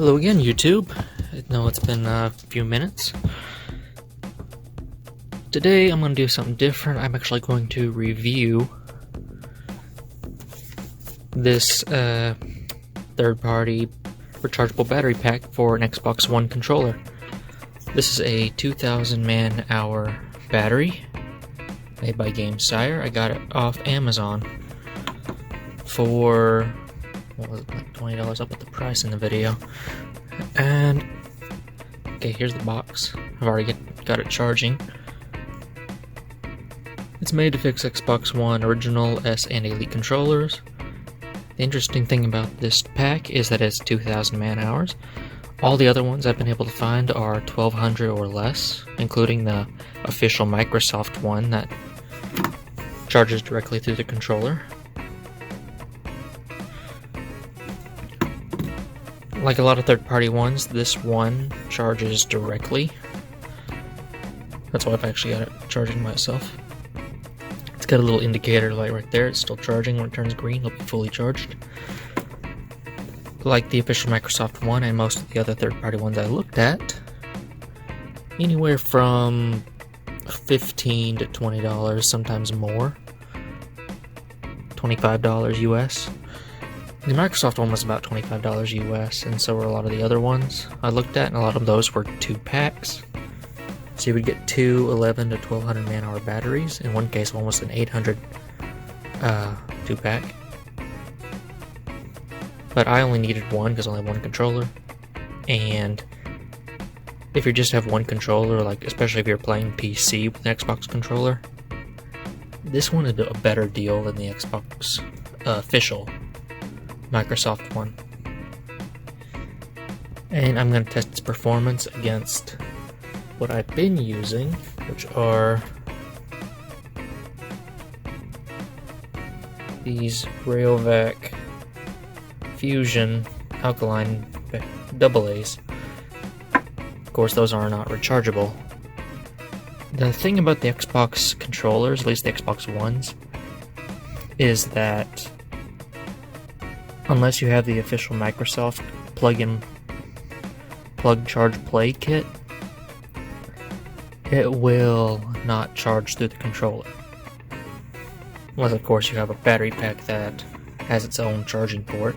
Hello again, YouTube. I know it's been a few minutes. Today I'm going to do something different. I'm actually going to review this third-party rechargeable battery pack for an Xbox One controller. This is a 2000 man-hour battery made by Gamesir. I got it off Amazon for, what was it, like $20? I'll put the price in the video. And okay, here's the box. I've already got it charging. It's made to fix Xbox One Original, S, and Elite controllers. The interesting thing about this pack is that it's 2000 man-hours. All the other ones I've been able to find are 1200 or less, including the official Microsoft one that charges directly through the controller. Like a lot of third-party ones, this one charges directly. That's why I've actually got it charging myself. It's got a little indicator light right there. It's still charging. When it turns green, it'll be fully charged. Like the official Microsoft one and most of the other third-party ones I looked at, anywhere from $15 to $20, sometimes more. $25 US. The Microsoft one was about $25 US, and so were a lot of the other ones I looked at, and a lot of those were 2 packs. So you would get 2 11 to 1200 man-hour batteries. In one case, almost an 800 2-pack. But I only needed one because I only have one controller. And if you just have one controller, like especially if you're playing PC with an Xbox controller, this one is a better deal than the Xbox official Microsoft one. And I'm going to test its performance against what I've been using, which are these Reuploaded Fusion alkaline AA's. Of course, those are not rechargeable. The thing about the Xbox controllers, at least the Xbox Ones, is that unless you have the official Microsoft plug charge play kit, it will not charge through the controller. Unless, of course, you have a battery pack that has its own charging port.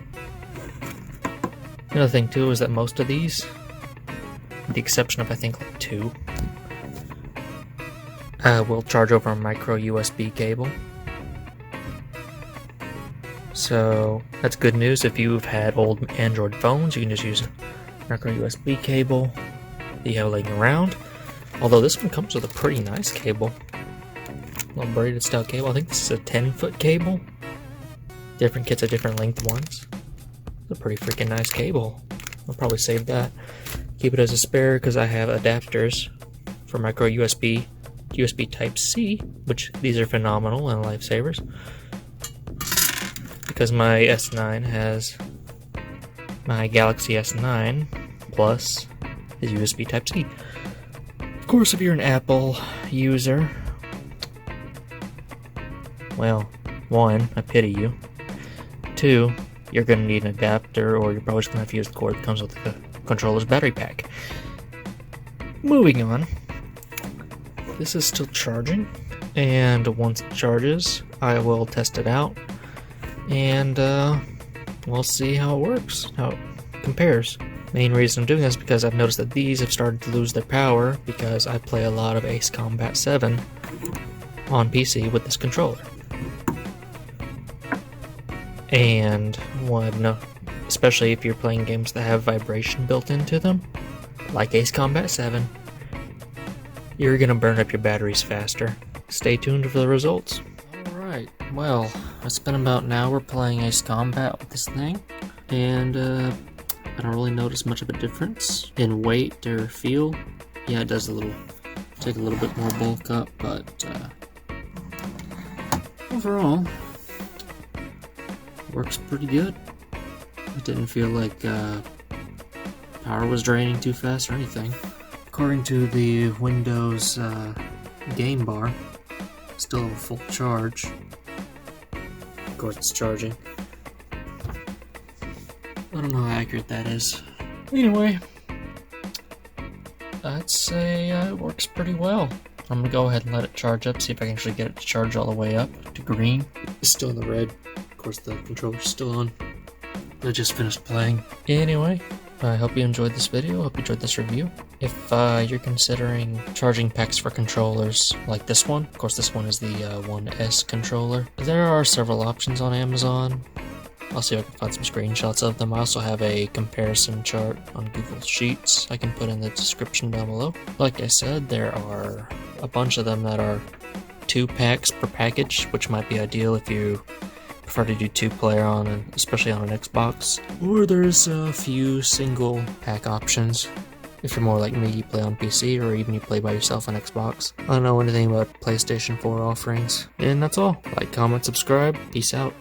Another thing, too, is that most of these, with the exception of, I think, like 2, will charge over a micro USB cable. So that's good news. If you've had old Android phones, you can just use a micro USB cable that you have laying around. Although this one comes with a pretty nice cable. A little braided style cable. I think this is a 10-foot cable. Different kits have different length ones. It's a pretty freaking nice cable. I'll probably save that. Keep it as a spare because I have adapters for micro USB, USB Type-C, which these are phenomenal and lifesavers. Because my S9 has my Galaxy S9 Plus is USB Type-C. Of course, if you're an Apple user, well, 1, I pity you. 2, you're going to need an adapter, or you're probably just going to have to use the cord that comes with the controller's battery pack. Moving on. This is still charging, and once it charges, I will test it out. And we'll see how it works, how it compares. Main reason I'm doing this is because I've noticed that these have started to lose their power because I play a lot of Ace Combat 7 on PC with this controller. And especially if you're playing games that have vibration built into them, like Ace Combat 7, you're gonna burn up your batteries faster. Stay tuned for the results. Alright, well, I spent about an hour playing Ace Combat with this thing, and I don't really notice much of a difference in weight or feel. Yeah, it does take a little bit more bulk up, but overall, works pretty good. It didn't feel like power was draining too fast or anything. According to the Windows game bar, still a full charge. Of course, it's charging. I don't know how accurate that is. Anyway, I'd say it works pretty well. I'm gonna go ahead and let it charge up, see if I can actually get it to charge all the way up to green. It's still in the red. Of course, the controller's still on. I just finished playing. Anyway, I hope you enjoyed this video. I hope you enjoyed this review. If you're considering charging packs for controllers like this one, of course this one is the 1S controller. There are several options on Amazon. I'll see if I can find some screenshots of them. I also have a comparison chart on Google Sheets I can put in the description down below. Like I said, there are a bunch of them that are 2 packs per package, which might be ideal if you prefer to do 2-player on, especially on an Xbox. Or there's a few single pack options if you're more like me, you play on PC, or even you play by yourself on Xbox. I don't know anything about PlayStation 4 offerings. And that's all. Like, comment, subscribe. Peace out.